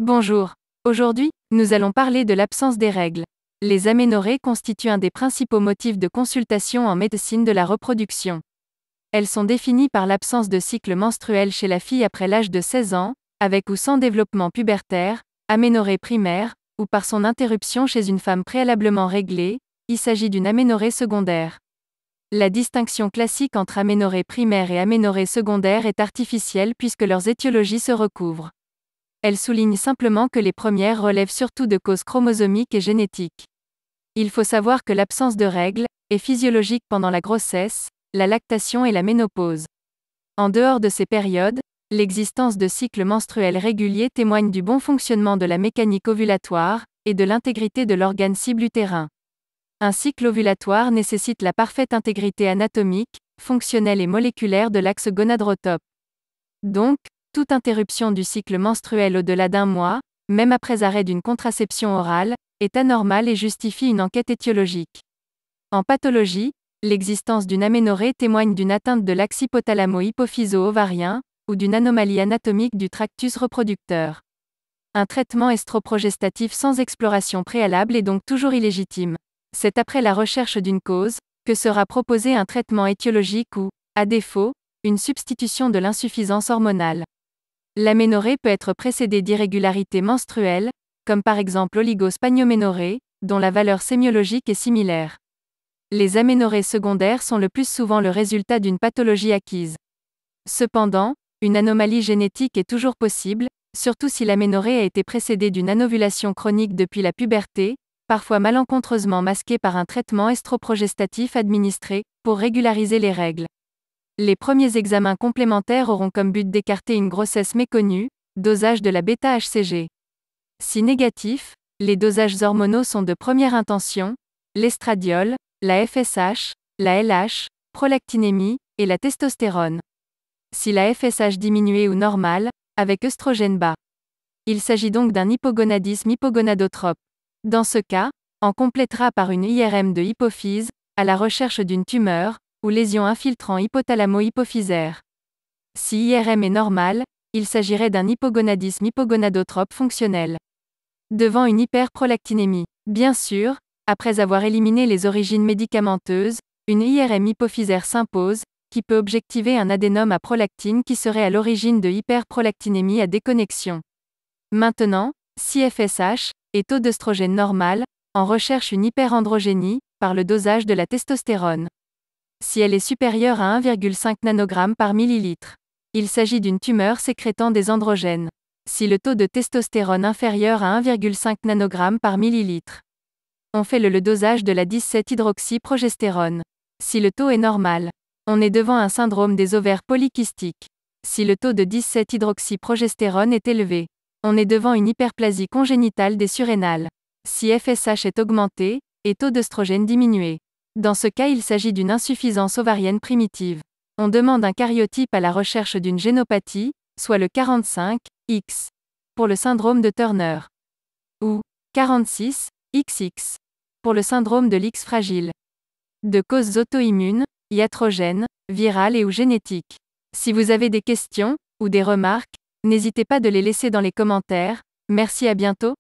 Bonjour. Aujourd'hui, nous allons parler de l'absence des règles. Les aménorrhées constituent un des principaux motifs de consultation en médecine de la reproduction. Elles sont définies par l'absence de cycle menstruel chez la fille après l'âge de 16 ans, avec ou sans développement pubertaire, aménorrhée primaire, ou par son interruption chez une femme préalablement réglée, il s'agit d'une aménorrhée secondaire. La distinction classique entre aménorrhée primaire et aménorrhée secondaire est artificielle puisque leurs étiologies se recouvrent. Elle souligne simplement que les premières relèvent surtout de causes chromosomiques et génétiques. Il faut savoir que l'absence de règles est physiologique pendant la grossesse, la lactation et la ménopause. En dehors de ces périodes, l'existence de cycles menstruels réguliers témoigne du bon fonctionnement de la mécanique ovulatoire et de l'intégrité de l'organe cible utérin. Un cycle ovulatoire nécessite la parfaite intégrité anatomique, fonctionnelle et moléculaire de l'axe gonadrotope. Donc, toute interruption du cycle menstruel au-delà d'un mois, même après arrêt d'une contraception orale, est anormale et justifie une enquête étiologique. En pathologie, l'existence d'une aménorrhée témoigne d'une atteinte de l'axe hypothalamo-hypophyso-ovarien, ou d'une anomalie anatomique du tractus reproducteur. Un traitement estroprogestatif sans exploration préalable est donc toujours illégitime. C'est après la recherche d'une cause, que sera proposé un traitement étiologique ou, à défaut, une substitution de l'insuffisance hormonale. L'aménorrhée peut être précédée d'irrégularités menstruelles, comme par exemple l'oligospanioménorrhée, dont la valeur sémiologique est similaire. Les aménorrhées secondaires sont le plus souvent le résultat d'une pathologie acquise. Cependant, une anomalie génétique est toujours possible, surtout si l'aménorrhée a été précédée d'une anovulation chronique depuis la puberté, parfois malencontreusement masquée par un traitement estroprogestatif administré, pour régulariser les règles. Les premiers examens complémentaires auront comme but d'écarter une grossesse méconnue, dosage de la bêta-HCG. Si négatif, les dosages hormonaux sont de première intention, l'estradiol, la FSH, la LH, prolactinémie, et la testostérone. Si la FSH diminuée ou normale, avec œstrogène bas. Il s'agit donc d'un hypogonadisme hypogonadotrope. Dans ce cas, on complétera par une IRM de hypophyse, à la recherche d'une tumeur, ou lésion infiltrant hypothalamo-hypophysaire. Si IRM est normal, il s'agirait d'un hypogonadisme hypogonadotrope fonctionnel. Devant une hyperprolactinémie. Bien sûr, après avoir éliminé les origines médicamenteuses, une IRM hypophysaire s'impose, qui peut objectiver un adénome à prolactine qui serait à l'origine de hyperprolactinémie à déconnexion. Maintenant, si FSH, et taux d'œstrogène normal, on recherche une hyperandrogénie, par le dosage de la testostérone. Si elle est supérieure à 1,5 nanogramme par millilitre. Il s'agit d'une tumeur sécrétant des androgènes. Si le taux de testostérone inférieur à 1,5 nanogramme par millilitre. On fait le dosage de la 17-hydroxyprogestérone. Si le taux est normal. On est devant un syndrome des ovaires polykystiques. Si le taux de 17-hydroxyprogestérone est élevé. On est devant une hyperplasie congénitale des surrénales. Si FSH est augmenté, et taux d'œstrogène diminué. Dans ce cas, il s'agit d'une insuffisance ovarienne primitive. On demande un karyotype à la recherche d'une génopathie, soit le 45X, pour le syndrome de Turner, ou 46XX, pour le syndrome de l'X fragile. De causes auto-immunes, iatrogènes, virales et ou génétiques. Si vous avez des questions, ou des remarques, n'hésitez pas de les laisser dans les commentaires. Merci, à bientôt.